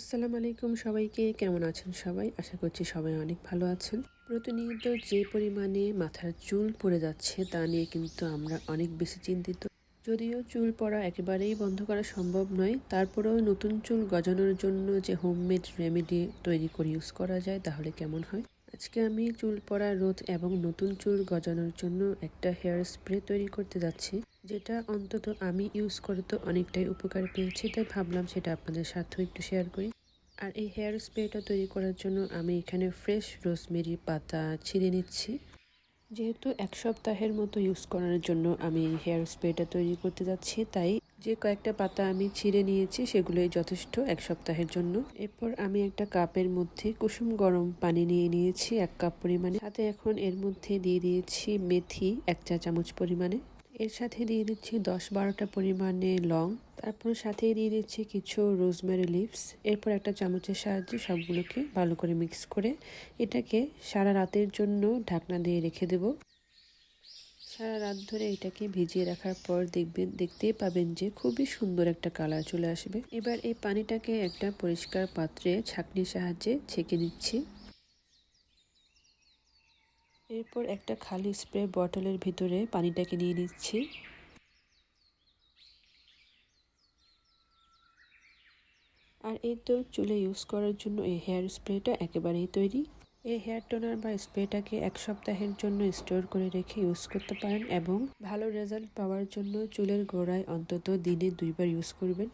আসসালামু আলাইকুম সবাইকে, কেমন আছেন সবাই? আশা করছি সবাই অনেক ভালো আছেন। প্রতিনিয়ত যে পরিমাণে মাথার চুল পড়ে যাচ্ছে তা নিয়ে কিন্তু আমরা অনেক বেশি চিন্তিত। যদিও চুল পড়া একেবারেই বন্ধ করা সম্ভব নয়, তারপরেও নতুন চুল গজানোর জন্য যে হোমমেড রেমেডি তৈরি করে ইউজ করা যায় তাহলে কেমন হয়। আজকে আমি চুল পড়া রোধ এবং নতুন চুল গজানোর জন্য একটা হেয়ার স্প্রে তৈরি করতে যাচ্ছি, যেটা অন্তত আমি ইউজ করে তো অনেকটাই উপকার পেয়েছি, তাই ভাবলাম সেটা আপনাদের সাথেও একটু শেয়ার করি। আর এই হেয়ার স্প্রেটা তৈরি করার জন্য আমি এখানে ফ্রেশ রোজমেরি পাতা ছিঁড়ে নিচ্ছি। যেহেতু 1 সপ্তাহের মতো ইউজ করার জন্য আমি এই হেয়ার স্প্রেটা তৈরি করতে যাচ্ছি, তাই যে কয়েকটা পাতা আমি ছিঁড়ে নিয়েছি সেগুলোই যথেষ্ট 1 সপ্তাহের জন্য। এরপর আমি একটা কাপের মধ্যে কুসুম গরম পানি নিয়ে নিয়েছি 1 কাপ পরিমাণে। সাথে এখন এর মধ্যে দিয়ে দিয়েছি মেথি 1 চা চামচ পরিমাণে। এর সাথে দিয়ে দিচ্ছি 10-12টা পরিমাণে লং। তারপর সাথে দিয়ে দিচ্ছি কিছু রোজমেরি লিভস। এরপর একটা চামচের সাহায্যে সবগুলোকে ভালো করে মিক্স করে এটাকে সারা রাতের জন্য ঢাকনা দিয়ে রেখে দেব। সারা রাত ধরে এটাকে ভিজিয়ে রাখার পর দেখতেই পাবেন যে খুবই সুন্দর একটা কালার চলে আসবে। এবার এই পানিটাকে একটা পরিষ্কার পাত্রে ছাঁকনির সাহায্যে ছেঁকে নিচ্ছি। এরপর একটা খালি স্প্রে বটলের ভিতরে পানিটাকে নিয়ে নিচ্ছি। আর এই তো চুলে ইউজ করার জন্য এই হেয়ার স্প্রেটা একেবারেই তৈরি। এই হেয়ার টোনার বা স্প্রেটাকে 1 সপ্তাহের জন্য স্টোর করে রেখে ইউজ করতে পারেন এবং ভালো রেজাল্ট পাওয়ার জন্য চুলের গোড়ায় অন্তত দিনে 2 বার ইউজ করবেন।